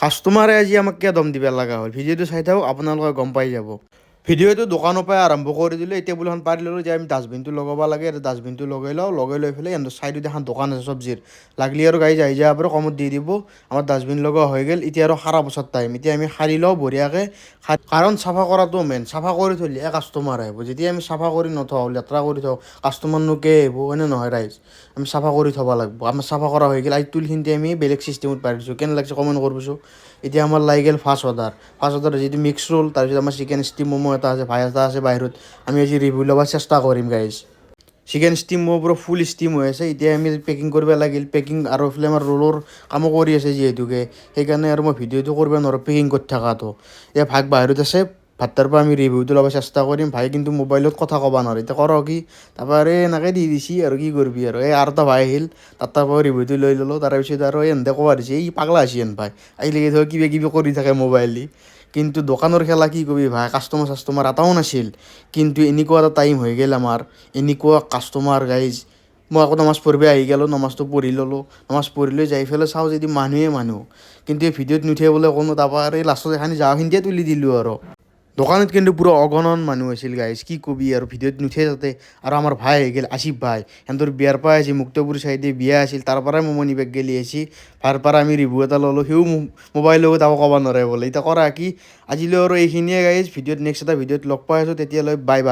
কাষ্টমাৰে আজি আমাক কিয় দম দিব লগা হ'ল ভিডিঅ'টো চাই থাকক আপোনালোকে গম পাই যাব। ভিডিঅ'টো দোকানৰ পৰাই আৰম্ভ কৰি দিলোঁ। এতিয়া বোলে পাৰি ল'লোঁ যে আমি ডাষ্টবিনটো লগাব লাগে, ডাষ্টবিনটো লগাই লওঁ, লগাই লৈ পেলাই সিহঁতৰ চাইডত এখন দোকান আছে চব্জিৰ, লাগলি আৰু গাড়ী আহি যাব পাৰে, কমত দি দিব। আমাৰ ডাষ্টবিন লগোৱা হৈ গ'ল। এতিয়া আৰু সাৰা বছৰ টাইম, এতিয়া আমি সাৰি লওঁ বঢ়িয়াকৈ। কাৰণ চাফা কৰাটো মেইন, চাফা কৰি থ'লেহে কাষ্টমাৰ আহিব। যেতিয়া আমি চাফা কৰি নথওঁ, লেতেৰা কৰি থওঁ, কাষ্টমাৰনো কে আহিব, হয়নে নহয় ৰাইজ? আমি চাফা কৰি থ'ব লাগিব। আমাৰ চাফা কৰা হৈ গ'ল। আজি তুলখিনিতে আমি বেলেগ চিষ্টেমত পাৰি দিছোঁ, কেনে লাগিছে কমেণ্ট কৰিবচোন। এতিয়া আমাৰ লাগি গ'ল ফাৰ্ষ্ট অৰ্ডাৰ যিটো মিক্স ৰোল, তাৰপিছত আমাৰ চিকেন ষ্টিম ম'ম' এটা আছে, ভাই এটা আছে বাহিৰত। আমি আজি ৰিভিউ ল'ব চেষ্টা কৰিম গাইজ। চিকেন ষ্টিম ম'ম' পুৰা ফুল ষ্টিম হৈ আছে। এতিয়া আমি পেকিং কৰিব লাগিল, পেকিং আৰু এইফালে আমাৰ ৰোলৰ কামো কৰি আছে যিহেতুকে, সেইকাৰণে আৰু মই ভিডিঅ'টো কৰিব নোৱাৰোঁ পেকিং কৰি থকাটো। এতিয়া ভাগ বাহিৰত আছে, ভাতৰ পৰা আমি ৰিভিউটো ল'ব চেষ্টা কৰিম। ভাই কিন্তু মোবাইলত কথা ক'ব নোৱাৰে, এতিয়া কৰ কি তাৰপৰা আৰু এনেকৈ দি দিছি আৰু কি কৰিবি আৰু আৰু এটা ভাই আহিল, তাৰ পৰা ৰিভিউটো লৈ ল'লোঁ। তাৰপিছত আৰু এহেঁতে ক'ব দিছে এই পাগলা হৈছে ভাই, আজিলৈকে ধৰ কিবা কিবি কৰি থাকে মোবাইল দি। কিন্তু দোকানৰ খেলা কি কবি ভাই, কাষ্টমাৰ চাষ্টমাৰ এটাও নাছিল। কিন্তু এনেকুৱা এটা টাইম হৈ গ'ল আমাৰ, এনেকুৱা কাষ্টমাৰ গাইজ। মই আকৌ নামাজ পঢ়িব আহি গ'লোঁ, নামাজটো পঢ়ি ল'লোঁ। নামাজ পঢ়ি লৈ যাই পেলাই চাওঁ যদি মানুহে মানুহ, কিন্তু এই ভিডিঅ'ত নুঠে বোলে কোনো। তাৰপৰা আৰু এই লাষ্টত এখানি জাগাখিনিতে তুলি দিলোঁ আৰু। দোকানত কিন্তু পুৰা অগণন মানুহ আছিল গাইজ, কি কবি আৰু ভিডিঅ'ত নুঠে যাতে। আৰু আমাৰ ভাই আহি গ'ল আছিফ ভাই, সিহঁতৰ বিয়াৰ পৰা আহিছে, মুক্তপুৰ চাইডে বিয়া আছিল, তাৰ পৰাই মমো নিবাক গেলি আহিছে। তাৰ পৰা আমি ৰিভিউ এটা ল'লোঁ, সিও মোবাইলৰ লগত আকৌ ক'ব নোৱাৰে বোলে। এতিয়া কৰা কি, আজিলৈ আৰু এইখিনিয়ে গাইজ। ভিডিঅ'ত নেক্সট এটা ভিডিঅ'ত লগ পাই আছোঁ, তেতিয়ালৈ বাই বাই।